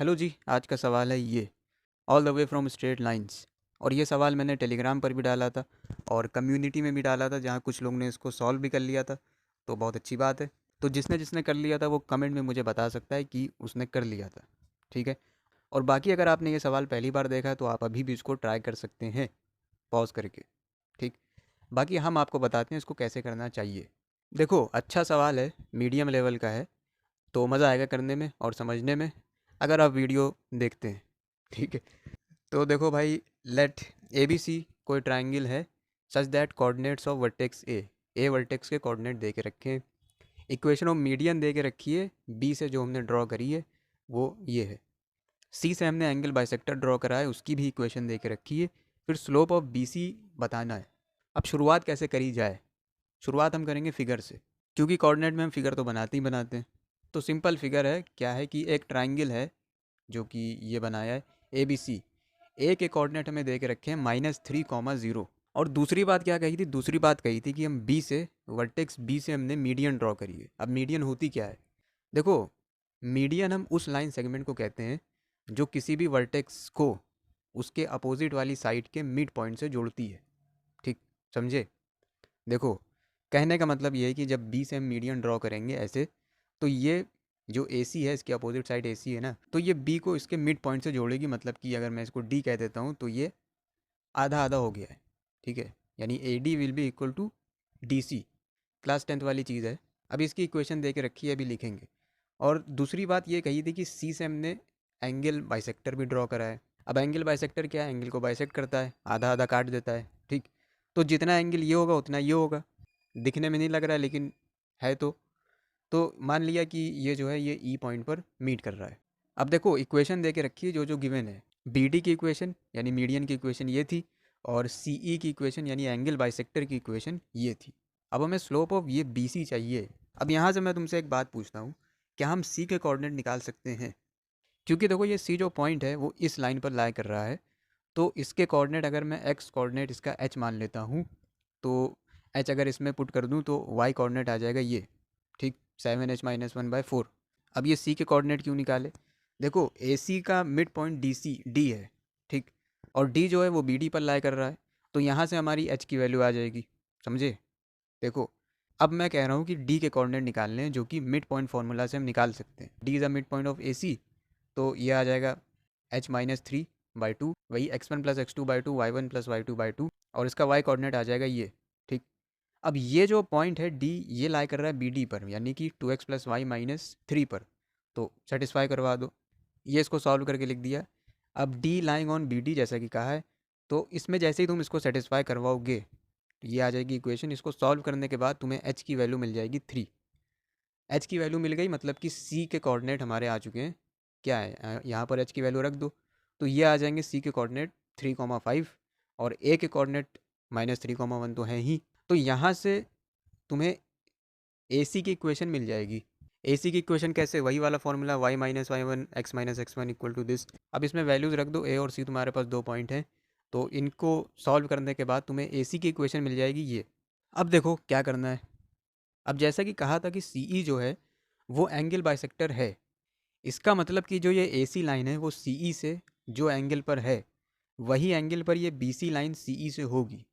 Hello जी, आज का सवाल है ये, all the way from straight lines. और ये सवाल मैंने टेलीग्राम पर भी डाला था और कम्युनिटी में भी डाला था, जहाँ कुछ लोग ने इसको सॉल्व भी कर लिया था। तो बहुत अच्छी बात है। तो जिसने जिसने कर लिया था वो कमेंट में मुझे बता सकता है कि उसने कर लिया था। ठीक है। और बाकी अगर आपने ये सवाल पहली बार देखा है तो आप अभी भी इसको ट्राई कर सकते हैं, पॉज करके। ठीक। बाकी हम आपको बताते हैं इसको कैसे करना चाहिए। देखो, अच्छा सवाल है, मीडियम लेवल का है, तो मज़ा आएगा करने में और समझने में अगर आप वीडियो देखते हैं। ठीक है। तो देखो भाई, लेट ए बी सी कोई ट्राइंगल है such that coordinates of vertex A vertex के कोऑर्डिनेट दे के रखे हैं। इक्वेशन ऑफ मीडियन दे के रखी है, बी से जो हमने ड्रॉ करी है वो ये है। सी से हमने एंगल बाइसेक्टर ड्रॉ करा है, उसकी भी इक्वेशन दे के रखी है। फिर स्लोप ऑफ बी सी बताना है। अब शुरुआत कैसे करी जाए? शुरुआत हम करेंगे फिगर से, क्योंकि कोऑर्डिनेट में हम फिगर तो बनाते ही बनाते हैं। तो सिंपल फिगर है, क्या है कि एक ट्राइंगल है जो कि ये बनाया है ए बी सी। ए के कोऑर्डिनेट हमें दे के रखे हैं -3, 0। और दूसरी बात क्या कही थी? दूसरी बात कही थी कि हम बी से, वर्टेक्स बी से हमने मीडियन ड्रॉ करी है। अब मीडियन होती क्या है? देखो, मीडियन हम उस लाइन सेगमेंट को कहते हैं जो किसी भी वर्टेक्स को उसके अपोजिट वाली साइड के मिड पॉइंट से जोड़ती है। ठीक, समझे? देखो, कहने का मतलब ये है कि जब बी से हम मीडियन ड्रॉ करेंगे ऐसे, तो ये जो ए सी है, इसके अपोजिट साइड ए सी है ना, तो ये बी को इसके मिड पॉइंट से जोड़ेगी। मतलब कि अगर मैं इसको डी कह देता हूँ तो ये आधा आधा हो गया है। ठीक है। यानी A D will be equal to D C. Class 10th वाली चीज़ है। अभी इसकी इक्वेशन दे के रखी है, अभी लिखेंगे। और दूसरी बात ये कही थी कि सी से हमने एंगल बाइसेक्टर भी ड्रॉ करा है। अब एंगल बाइसेक्टर क्या है? एंगल को बाइसेक्ट करता है, आधा आधा काट देता है। ठीक। तो जितना एंगल ये होगा उतना ये होगा। दिखने में नहीं लग रहा है लेकिन है। तो मान लिया कि ये जो है ये ई पॉइंट पर मीट कर रहा है। अब देखो, इक्वेशन दे के रखी है जो जो गिवन है। बी डी की इक्वेशन यानी मीडियन की इक्वेशन ये थी, और सी ई की इक्वेशन यानी एंगल बाइसेक्टर की इक्वेशन ये थी। अब हमें स्लोप ऑफ ये बी सी चाहिए। अब यहाँ से मैं तुमसे एक बात पूछता हूँ, क्या हम सी के कोऑर्डिनेट निकाल सकते हैं? क्योंकि देखो, ये सी जो पॉइंट है वो इस लाइन पर लाई कर रहा है। तो इसके कोऑर्डिनेट अगर मैं एक्स कोऑर्डिनेट इसका एच मान लेता हूँ, तो एच अगर इसमें पुट कर दूँ तो वाई कोऑर्डिनेट आ जाएगा ये। ठीक, 7h - 1/4। अब ये सी के कोऑर्डिनेट क्यों निकाले? देखो, ए सी का mid point D C D है। ठीक। और डी जो है वो बी डी पर लाई कर रहा है। तो यहाँ से हमारी एच की वैल्यू आ जाएगी। समझे? देखो, अब मैं कह रहा हूँ कि डी के कोऑर्डिनेट निकालने हैं, जो कि मिड पॉइंट फार्मूला से हम निकाल सकते हैं। D is a midpoint of A C. तो ये आ जाएगा h-3/2, वही x1 + x2/2, y1 + y2/2, और इसका y कोऑर्डिनेट आ जाएगा ये। ठीक। अब ये जो पॉइंट है डी, ये लाई कर रहा है बी डी पर, यानी कि 2x + y - 3 पर। तो सेटिस्फाई करवा दो। ये इसको सॉल्व करके लिख दिया। अब D lying on B D जैसा कि कहा है, तो इसमें जैसे ही तुम इसको सेटिस्फाई करवाओगे, तो ये आ जाएगी इक्वेशन। इसको सॉल्व करने के बाद तुम्हें एच की वैल्यू मिल जाएगी 3। एच की वैल्यू मिल गई, मतलब कि सी के कोऑर्डिनेट हमारे आ चुके हैं। क्या है, यहाँ पर एच की वैल्यू रख दो। तो ये आ जाएंगे सी के कोऑर्डिनेट 3,5, और ए के कोऑर्डिनेट -3,1 तो है ही। तो यहाँ से तुम्हें ए सी की इक्वेशन मिल जाएगी। ए सी की इक्वेशन कैसे? वही वाला formula, y-y1 x-x1 equal to this. अब इसमें वैल्यूज़ रख दो। ए और सी तुम्हारे पास 2 पॉइंट हैं, तो इनको सॉल्व करने के बाद तुम्हें ए सी की इक्वेशन मिल जाएगी ये। अब देखो क्या करना है। अब जैसा कि कहा था कि सी ई जो है वो एंगल बाइसेक्टर है। इसका मतलब कि जो ये ए सी लाइन है वो सी ई से जो एंगल पर है, वही एंगल पर ये बी सी लाइन सी ई से होगी।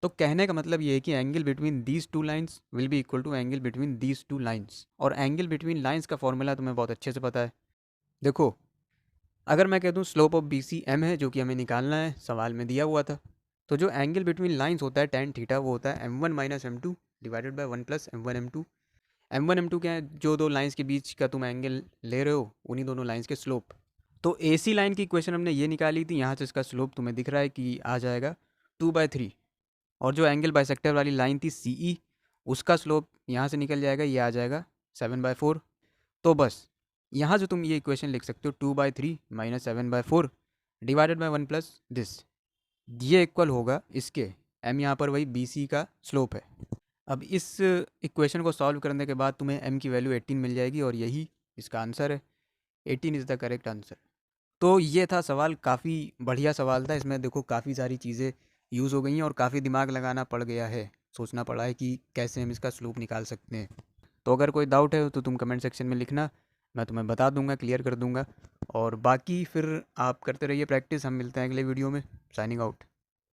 तो कहने का मतलब ये है कि angle between these two lines will be equal to angle between these two lines. और एंगल बिटवीन लाइंस का फॉर्मूला तुम्हें बहुत अच्छे से पता है। देखो, अगर मैं कह दूँ slope of B C M है, जो कि हमें निकालना है, सवाल में दिया हुआ था, तो जो एंगल बिटवीन लाइंस होता है टेन थीटा, वो होता है m1 - m2 divided by 1 + m1 m2। M1 M2 क्या है? जो दो लाइंस के बीच का तुम एंगल ले रहे हो, उन्हीं दोनों लाइंस के स्लोप। तो ए सी लाइन की इक्वेशन हमने ये निकाली थी, यहाँ से इसका स्लोप तुम्हें दिख रहा है कि आ जाएगा 2/3। और जो एंगल बाइसेक्टर वाली लाइन थी सी ई, उसका स्लोप यहाँ से निकल जाएगा, ये आ जाएगा 7/4। तो बस यहाँ से तुम ये इक्वेशन लिख सकते हो, 2/3 - 7/4 डिवाइडेड बाई 1 + दिस। ये इक्वल होगा इसके, एम यहाँ पर वही बी सी का स्लोप है। अब इस इक्वेशन को सॉल्व करने के बाद तुम्हें m की वैल्यू 18 मिल जाएगी, और यही इसका आंसर है। 18 इज़ द करेक्ट आंसर। तो ये था सवाल, काफ़ी बढ़िया सवाल था। इसमें देखो काफ़ी सारी चीज़ें यूज़ हो गई हैं और काफ़ी दिमाग लगाना पड़ गया है, सोचना पड़ा है कि कैसे हम इसका स्लोप निकाल सकते हैं। तो अगर कोई डाउट है तो तुम कमेंट सेक्शन में लिखना, मैं तुम्हें बता दूंगा, क्लियर कर दूंगा। और बाकी फिर आप करते रहिए प्रैक्टिस। हम मिलते हैं अगले वीडियो में। Signing out.